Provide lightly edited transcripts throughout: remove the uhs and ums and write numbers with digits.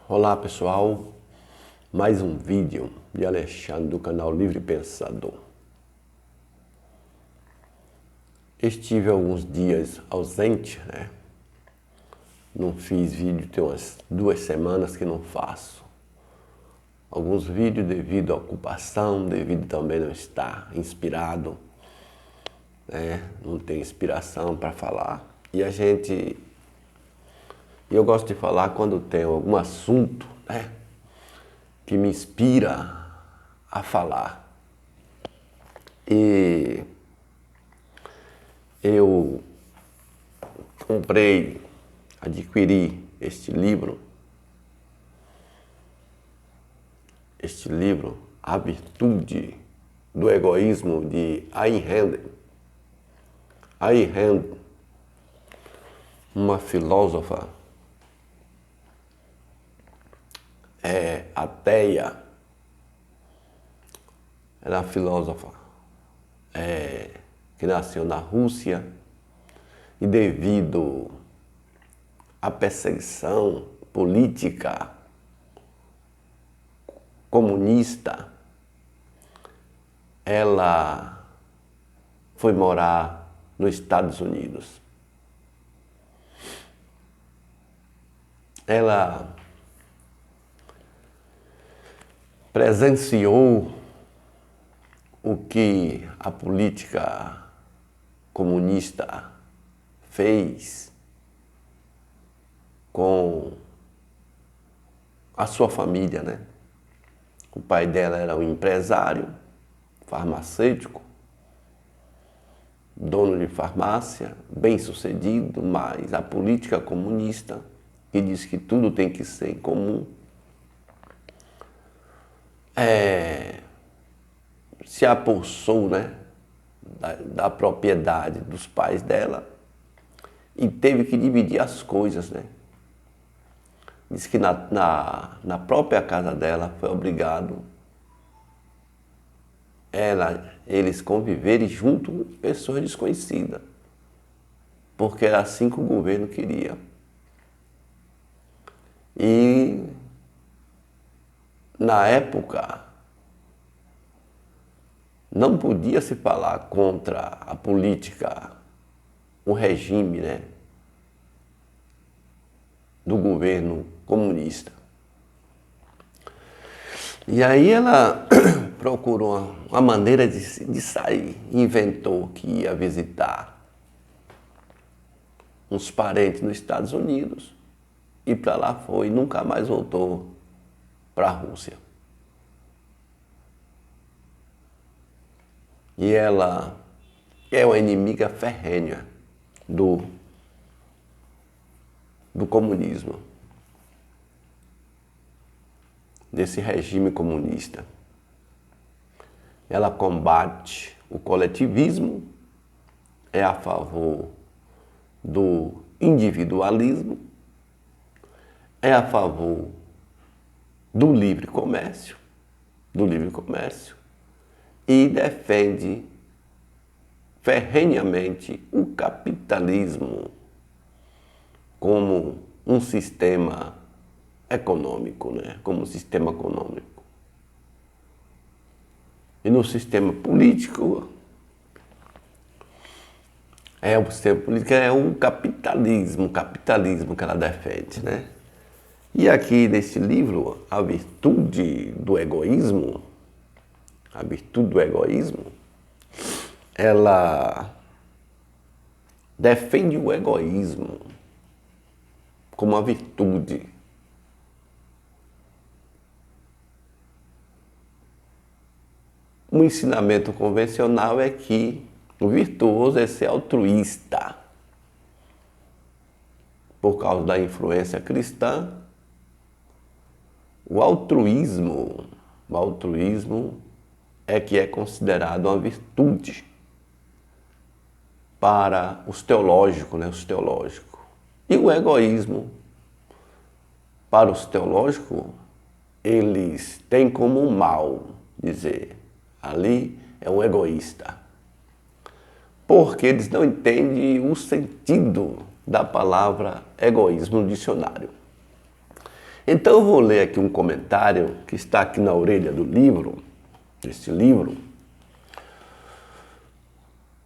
Olá pessoal, mais um vídeo de Alexandre do canal Livre Pensador. Estive alguns dias ausente, né? Não fiz vídeo, tem umas 2 semanas que não faço. Alguns vídeos devido à ocupação, devido também não estar inspirado, né? Não tem inspiração para falar. Eu gosto de falar quando tem algum assunto, né, que me inspira a falar. E eu adquiri este livro, A Virtude do Egoísmo, de Ayn Rand. Ayn Rand, uma filósofa ateia, ela é uma filósofa que nasceu na Rússia e devido à perseguição política comunista, ela foi morar nos Estados Unidos. Ela presenciou o que a política comunista fez com a sua família, né? O pai dela era um empresário farmacêutico, dono de farmácia, bem-sucedido, mas a política comunista, que diz que tudo tem que ser em comum, se apossou, né, da propriedade dos pais dela e teve que dividir as coisas, né? Diz que na própria casa dela foi obrigado eles conviverem junto com pessoas desconhecidas, porque era assim que o governo queria. E na época não podia se falar contra a política, o regime, né, do governo comunista. E aí ela procurou uma maneira de sair, inventou que ia visitar uns parentes nos Estados Unidos e para lá foi, nunca mais voltou para a Rússia. E ela é uma inimiga ferrenha do comunismo, desse regime comunista. Ela combate o coletivismo, é a favor do individualismo, é a favor do livre comércio, e defende ferrenhamente o capitalismo como um sistema econômico, né? Como um sistema econômico. E no sistema político, é o capitalismo que ela defende, né? E aqui nesse livro, A Virtude do Egoísmo, ela defende o egoísmo como uma virtude. O ensinamento convencional é que o virtuoso é ser altruísta. Por causa da influência cristã, o altruísmo é que é considerado uma virtude para os teológicos, né? E o egoísmo, para os teológicos, eles têm como um mal dizer, ali é um egoísta. Porque eles não entendem o sentido da palavra egoísmo no dicionário. Então eu vou ler aqui um comentário que está aqui na orelha do livro, deste livro,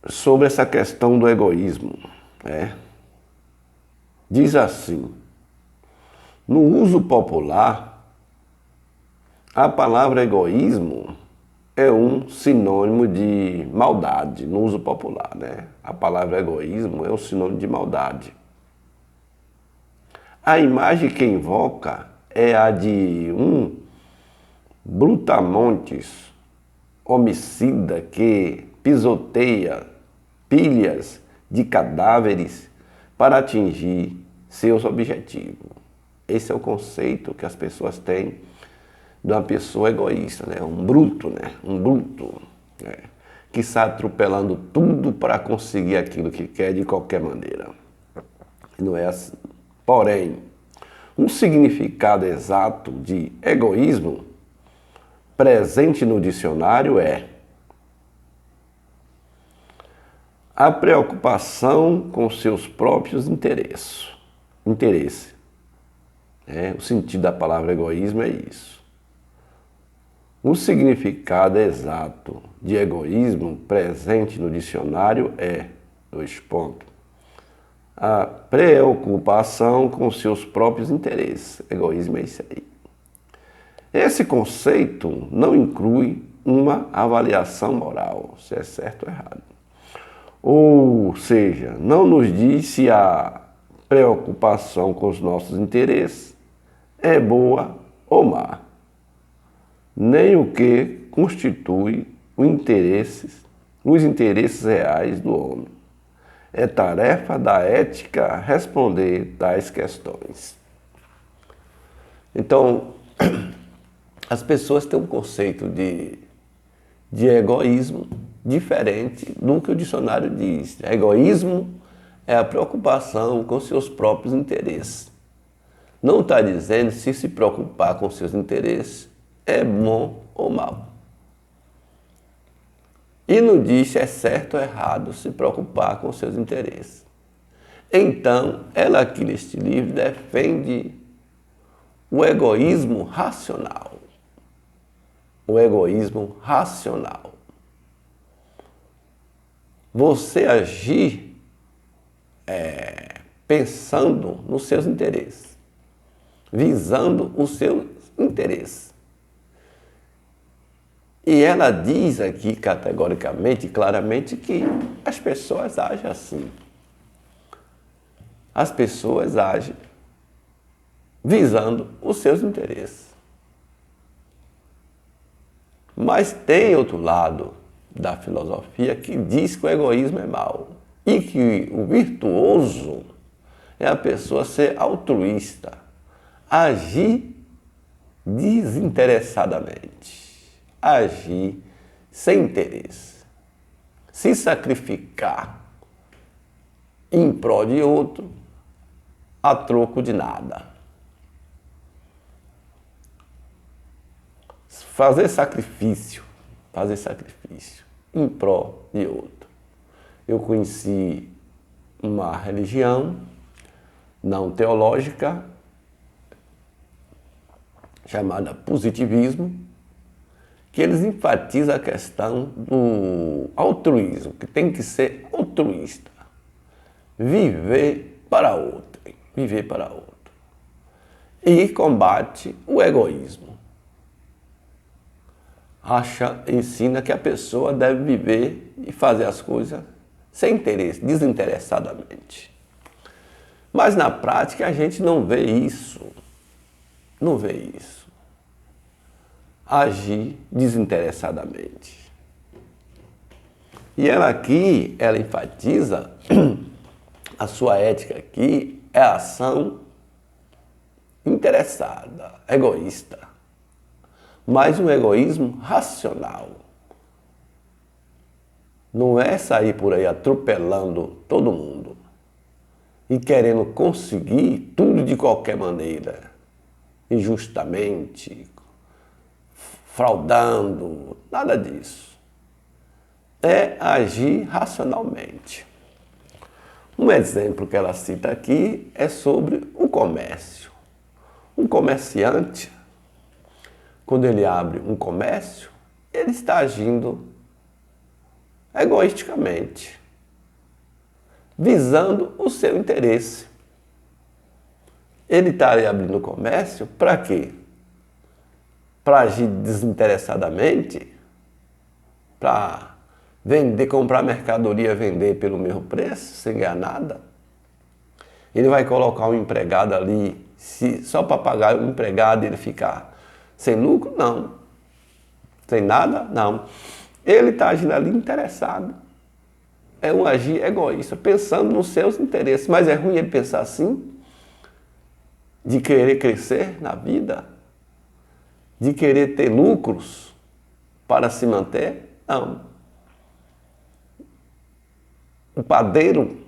sobre essa questão do egoísmo. Diz assim: no uso popular, a palavra egoísmo é um sinônimo de maldade, no uso popular, né? A palavra egoísmo é um sinônimo de maldade. A imagem que invoca é a de um brutamontes homicida que pisoteia pilhas de cadáveres para atingir seus objetivos. Esse é o conceito que as pessoas têm de uma pessoa egoísta, né? Um bruto, né? Que está atropelando tudo para conseguir aquilo que quer de qualquer maneira. Não é assim. Porém, um significado exato de egoísmo presente no dicionário é a preocupação com seus próprios interesses. O sentido da palavra egoísmo é isso. O significado exato de egoísmo presente no dicionário é, a preocupação com seus próprios interesses. Egoísmo é isso aí. Esse conceito não inclui uma avaliação moral, se é certo ou errado. Ou seja, não nos diz se a preocupação com os nossos interesses é boa ou má, nem o que constitui os interesses reais do homem. É tarefa da ética responder tais questões. Então, as pessoas têm um conceito de egoísmo diferente do que o dicionário diz. Egoísmo é a preocupação com seus próprios interesses. Não está dizendo se preocupar com seus interesses é bom ou mal. E não diz se é certo ou errado se preocupar com seus interesses. Então, ela aqui neste livro defende o egoísmo racional. O egoísmo racional. Você agir pensando nos seus interesses, visando os seus interesses. E ela diz aqui categoricamente, claramente, que as pessoas agem assim. As pessoas agem visando os seus interesses. Mas tem outro lado da filosofia que diz que o egoísmo é mau e que o virtuoso é a pessoa ser altruísta, agir desinteressadamente, agir sem interesse, se sacrificar em prol de outro a troco de nada. Fazer sacrifício em prol de outro. Eu conheci uma religião não teológica chamada positivismo, que eles enfatizam a questão do altruísmo, que tem que ser altruísta, viver para outro, e combate o egoísmo. Ensina que a pessoa deve viver e fazer as coisas sem interesse, desinteressadamente. Mas na prática a gente não vê isso. Agir desinteressadamente. E ela enfatiza, a sua ética aqui é a ação interessada, egoísta. Mas um egoísmo racional. Não é sair por aí atropelando todo mundo e querendo conseguir tudo de qualquer maneira, injustamente, fraudando, nada disso. É agir racionalmente. Um exemplo que ela cita aqui é sobre o comércio. Um comerciante, quando ele abre um comércio, ele está agindo egoisticamente, visando o seu interesse. Ele está ali abrindo o comércio para quê? Para agir desinteressadamente? Para vender, comprar mercadoria, vender pelo mesmo preço, sem ganhar nada? Ele vai colocar um empregado ali, só para pagar o empregado e ele ficar sem lucro? Não. Sem nada? Não. Ele está agindo ali interessado. É um agir egoísta, pensando nos seus interesses. Mas é ruim ele pensar assim? De querer crescer na vida? De querer ter lucros para se manter? Não. O padeiro,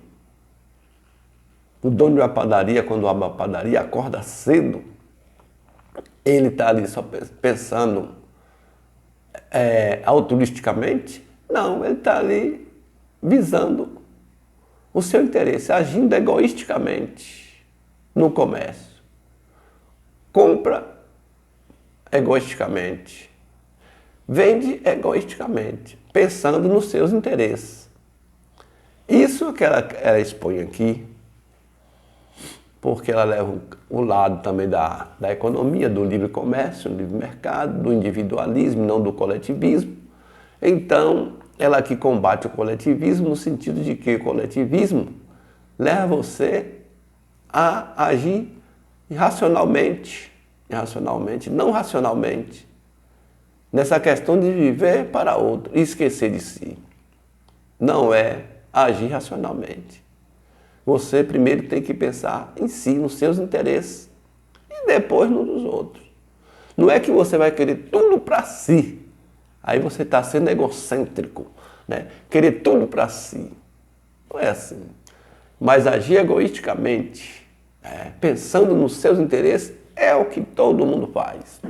o dono de uma padaria, quando abre uma padaria, acorda cedo. Ele está ali só pensando altruisticamente? Não, ele está ali visando o seu interesse, agindo egoisticamente no comércio. Compra egoisticamente. Vende egoisticamente, pensando nos seus interesses. Isso que ela expõe aqui, porque ela leva o lado também da economia, do livre comércio, do livre mercado, do individualismo, não do coletivismo. Então, ela aqui combate o coletivismo no sentido de que o coletivismo leva você a agir irracionalmente, não racionalmente, nessa questão de viver para outro e esquecer de si. Não é agir racionalmente. Você primeiro tem que pensar em si, nos seus interesses, e depois nos dos outros. Não é que você vai querer tudo para si. Aí você está sendo egocêntrico, né? Querer tudo para si. Não é assim. Mas agir egoisticamente, pensando nos seus interesses, é o que todo mundo faz.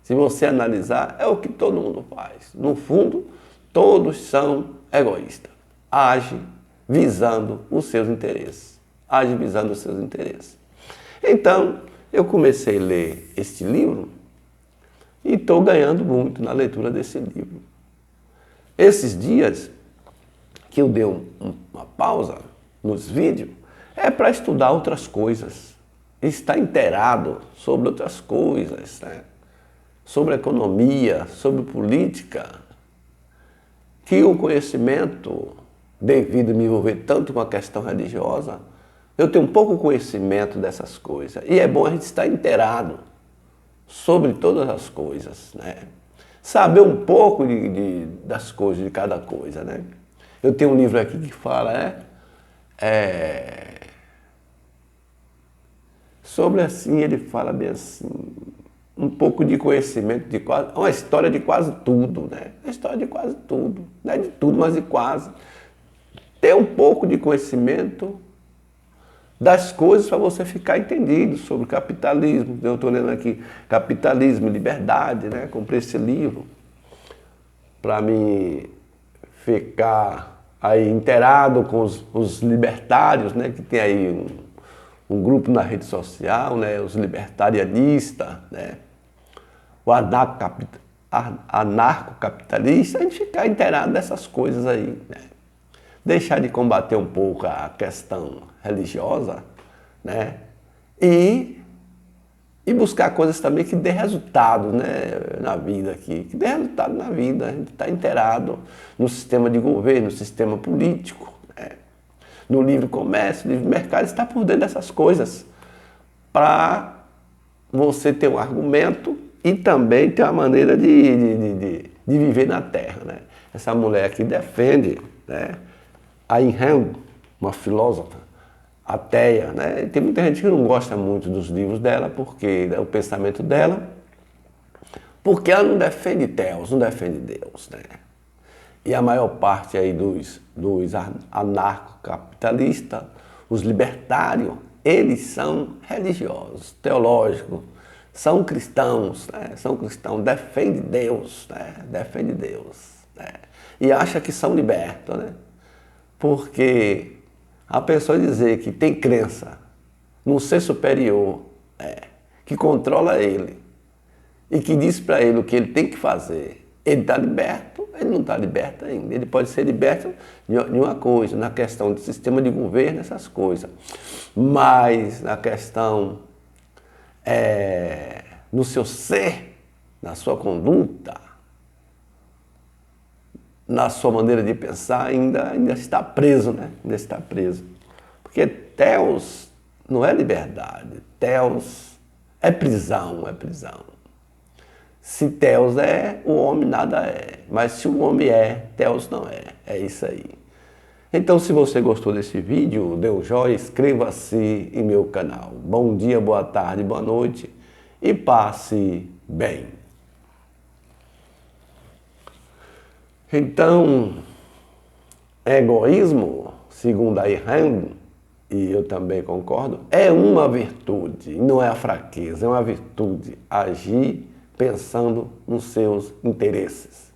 Se você analisar, é o que todo mundo faz. No fundo, todos são egoístas. Agem visando os seus interesses. Agem visando os seus interesses. Então, eu comecei a ler este livro e estou ganhando muito na leitura desse livro. Esses dias que eu dei uma pausa nos vídeos, é para estudar outras coisas. Estar inteirado sobre outras coisas, né? Sobre economia, sobre política, que o conhecimento, devido a me envolver tanto com a questão religiosa, eu tenho um pouco conhecimento dessas coisas. E é bom a gente estar inteirado sobre todas as coisas, né? Saber um pouco das coisas, de cada coisa, né? Eu tenho um livro aqui que fala, sobre assim, ele fala bem assim, um pouco de conhecimento de quase, uma história de quase tudo, né? Uma história de quase tudo, não é de tudo, mas de quase. Ter um pouco de conhecimento das coisas para você ficar entendido sobre o capitalismo. Eu estou lendo aqui Capitalismo e Liberdade, né? Comprei esse livro para me ficar aí inteirado com os libertários, né? Que tem aí um grupo na rede social, né? Os libertarianistas, né? O anarcocapitalista, a gente ficar inteirado dessas coisas aí, né? Deixar de combater um pouco a questão religiosa, né? E buscar coisas também que dê resultado, né? Na vida aqui, que dê resultado na vida. A gente está inteirado no sistema de governo, no sistema político, né? No livre comércio, no livre mercado, está por dentro dessas coisas para você ter um argumento e também ter uma maneira de viver na Terra, né? Essa mulher aqui defende, né? Ayn Rand, uma filósofa ateia, né? Tem muita gente que não gosta muito dos livros dela, porque é o pensamento dela, porque ela não defende Deus, não defende Deus, né? E a maior parte aí dos anarcocapitalistas, os libertários, eles são religiosos, teológicos, são cristãos, né? São cristãos, defendem Deus, né? Defendem Deus, né? E acham que são libertos, né? Porque a pessoa dizer que tem crença num ser superior, que controla ele e que diz para ele o que ele tem que fazer. Ele está liberto, ele não está liberto ainda. Ele pode ser liberto de uma coisa, na questão do sistema de governo, essas coisas. Mas na questão no seu ser, na sua conduta, na sua maneira de pensar, ainda está preso, né? Ainda está preso. Porque Theos não é liberdade, Theos é prisão, é prisão. Se Theos é, o homem nada é. Mas se o homem é, Theos não é. É isso aí. Então, se você gostou desse vídeo, dê um joinha, inscreva-se em meu canal. Bom dia, boa tarde, boa noite e passe bem. Então, egoísmo, segundo a Rand, e eu também concordo, é uma virtude, não é a fraqueza, é uma virtude. Agir pensando nos seus interesses.